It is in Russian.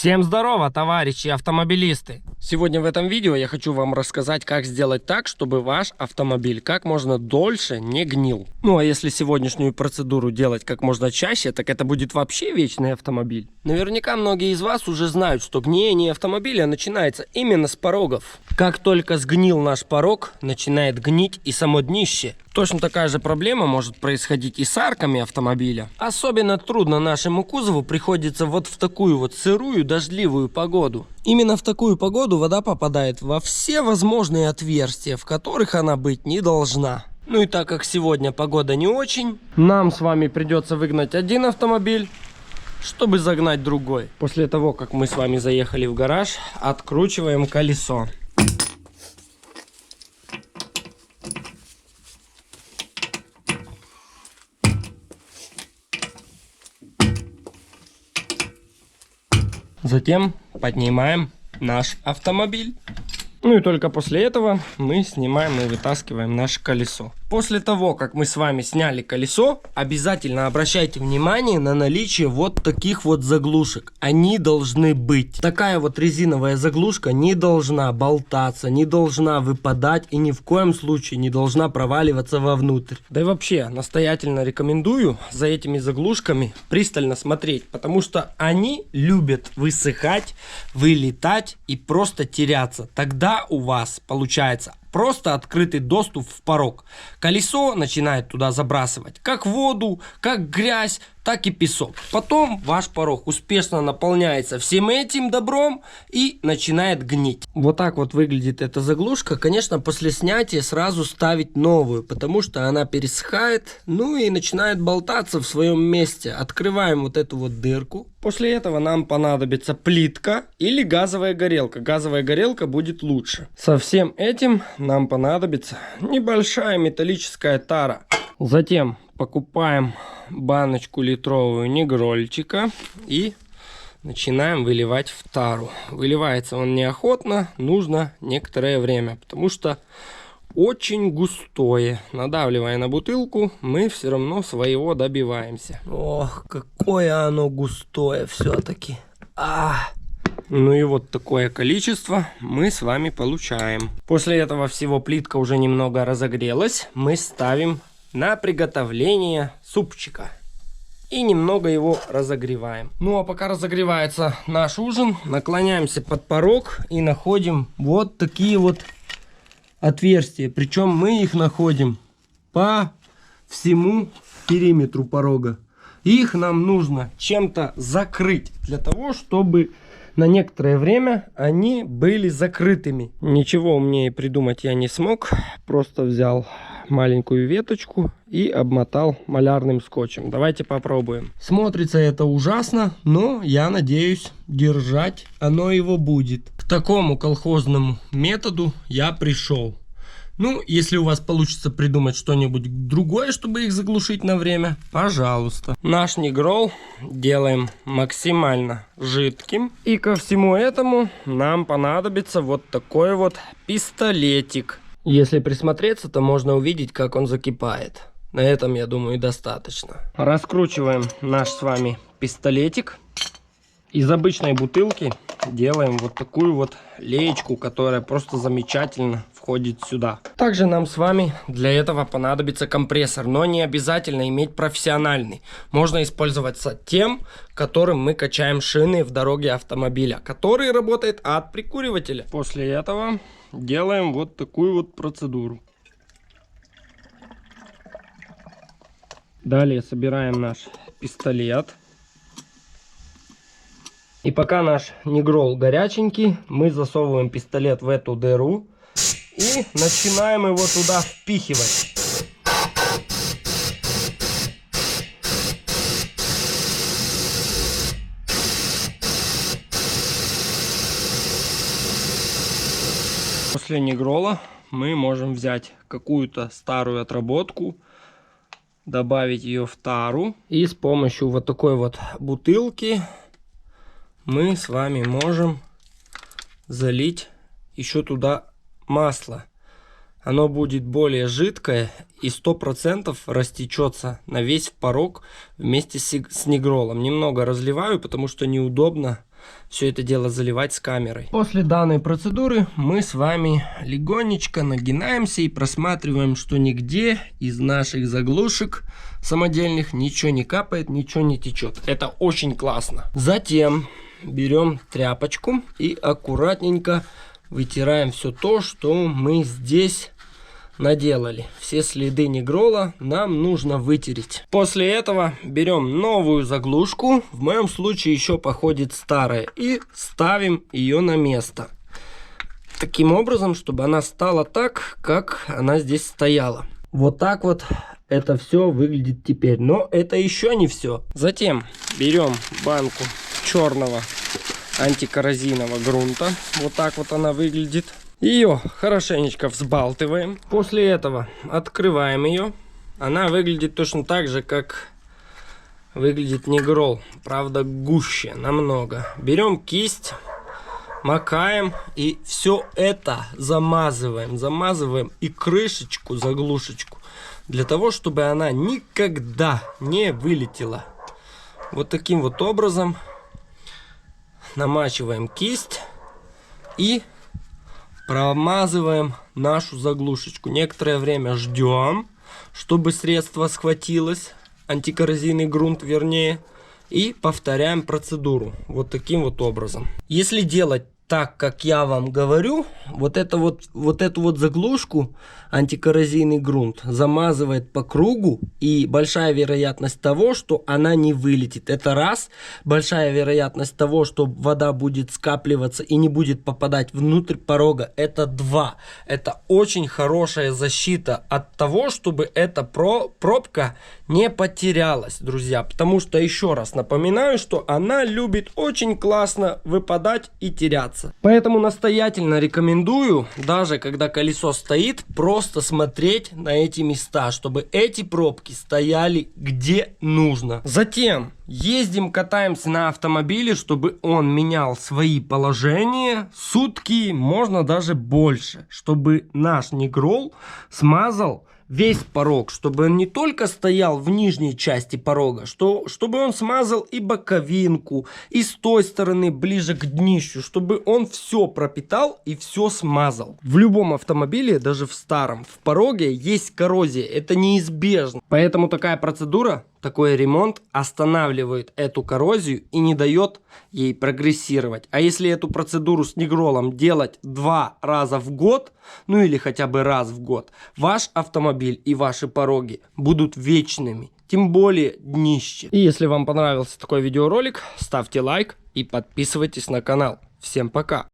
Всем здорово, товарищи автомобилисты! Сегодня в этом видео я хочу вам рассказать, как сделать так, чтобы ваш автомобиль как можно дольше не гнил. Ну а если сегодняшнюю процедуру делать как можно чаще, так это будет вообще вечный автомобиль. Наверняка многие из вас уже знают, что гниение автомобиля начинается именно с порогов. Как только сгнил наш порог, начинает гнить и само днище. Точно такая же проблема может происходить и с арками автомобиля. Особенно трудно нашему кузову приходится вот в такую вот сырую дождливую погоду. Именно в такую погоду вода попадает во все возможные отверстия, в которых она быть не должна. Ну и так как сегодня погода не очень, нам с вами придется выгнать один автомобиль, чтобы загнать другой. После того, как мы с вами заехали в гараж, откручиваем колесо. Затем поднимаем наш автомобиль. Ну и только после этого мы снимаем и вытаскиваем наше колесо. После того, как мы с вами сняли колесо, обязательно обращайте внимание на наличие вот таких вот заглушек. Они должны быть. Такая вот резиновая заглушка не должна болтаться, не должна выпадать и ни в коем случае не должна проваливаться вовнутрь. Да и вообще, настоятельно рекомендую за этими заглушками пристально смотреть, потому что они любят высыхать, вылетать и просто теряться. Тогда у вас получается просто открытый доступ в порог. Колесо начинает туда забрасывать как воду, как грязь, так и песок. Потом ваш порог успешно наполняется всем этим добром и начинает гнить. Вот так вот выглядит эта заглушка. Конечно, после снятия сразу ставить новую, потому что она пересыхает, ну и начинает болтаться в своем месте. Открываем вот эту вот дырку. После этого нам понадобится плитка или газовая горелка. Газовая горелка будет лучше. Со всем этим нам понадобится небольшая металлическая тара. Затем покупаем баночку литровую негрольчика и начинаем выливать в тару. Выливается он неохотно, нужно некоторое время, потому что очень густое. Надавливая на бутылку, мы все равно своего добиваемся. Ох, какое оно густое все-таки. Ну и вот такое количество мы с вами получаем. После этого всего плитка уже немного разогрелась. Мы ставим на приготовление супчика и немного его разогреваем. Ну а пока разогревается наш ужин, наклоняемся под порог и находим вот такие вот отверстия. Причем мы их находим по всему периметру порога. Их нам нужно чем-то закрыть для того, чтобы на некоторое время они были закрытыми. Ничего умнее придумать я не смог. Просто взял маленькую веточку и обмотал малярным скотчем. Давайте попробуем. Смотрится это ужасно, но я надеюсь, держать оно его будет. К такому колхозному методу я пришел. Ну, если у вас получится придумать что-нибудь другое, чтобы их заглушить на время, пожалуйста. Наш негрол делаем максимально жидким. И ко всему этому нам понадобится вот такой вот пистолетик. Если присмотреться, то можно увидеть, как он закипает. На этом, я думаю, достаточно. Раскручиваем наш с вами пистолетик. Из обычной бутылки делаем вот такую вот леечку, которая просто замечательно входит сюда. Также нам с вами для этого понадобится компрессор, но не обязательно иметь профессиональный. Можно использоваться тем, которым мы качаем шины в дороге автомобиля, который работает от прикуривателя. После этого делаем вот такую вот процедуру. Далее собираем наш пистолет. И пока наш негрол горяченький, мы засовываем пистолет в эту дыру и начинаем его туда впихивать. После негрола мы можем взять какую-то старую отработку, добавить ее в тару и с помощью вот такой вот бутылки мы с вами можем залить еще туда масло. Оно будет более жидкое и 100% растечется на весь порог вместе с негролом. Немного разливаю, потому что неудобно все это дело заливать с камерой. После данной процедуры мы с вами легонечко нагинаемся и просматриваем, что нигде из наших заглушек самодельных ничего не капает, ничего не течет. Это очень классно. Затем берем тряпочку и аккуратненько вытираем все то, что мы здесь наделали. Все следы нигрола нам нужно вытереть. После этого берем новую заглушку, в моем случае еще походит старая, и ставим ее на место. Таким образом, чтобы она стала так, как она здесь стояла. Вот так вот это все выглядит теперь. Но это еще не все. Затем берем банку черного антикоррозийного грунта. Вот так вот она выглядит. Ее хорошенечко взбалтываем. После этого открываем ее. Она выглядит точно так же, как выглядит нигрол. Правда, гуще намного. Берем кисть, макаем и все это замазываем. Замазываем и крышечку, заглушечку. Для того, чтобы она никогда не вылетела. Вот таким вот образом намачиваем кисть и промазываем нашу заглушечку. Некоторое время ждем, чтобы средство схватилось, антикоррозийный грунт вернее, и повторяем процедуру вот таким вот образом. Если делать так, как я вам говорю, вот эту вот заглушку антикоррозийный грунт замазывает по кругу, и большая вероятность того, что она не вылетит. Это раз. Большая вероятность того, что вода будет скапливаться и не будет попадать внутрь порога. Это два. Это очень хорошая защита от того, чтобы эта пробка не потерялась, друзья. Потому что, еще раз напоминаю, что она любит очень классно выпадать и теряться. Поэтому настоятельно рекомендую, даже когда колесо стоит, просто смотреть на эти места, чтобы эти пробки стояли где нужно. Затем ездим, катаемся на автомобиле, чтобы он менял свои положения сутки, можно даже больше, чтобы наш нигрол смазал весь порог, чтобы он не только стоял в нижней части порога, чтобы он смазал и боковинку, и с той стороны ближе к днищу, чтобы он все пропитал и все смазал. В любом автомобиле, даже в старом, в пороге есть коррозия, это неизбежно. Поэтому такая процедура, такой ремонт останавливает эту коррозию и не дает ей прогрессировать. А если эту процедуру с нигролом делать 2 раза в год, ну или хотя бы раз в год, ваш автомобиль и ваши пороги будут вечными, тем более днище. И если вам понравился такой видеоролик, ставьте лайк и подписывайтесь на канал. Всем пока!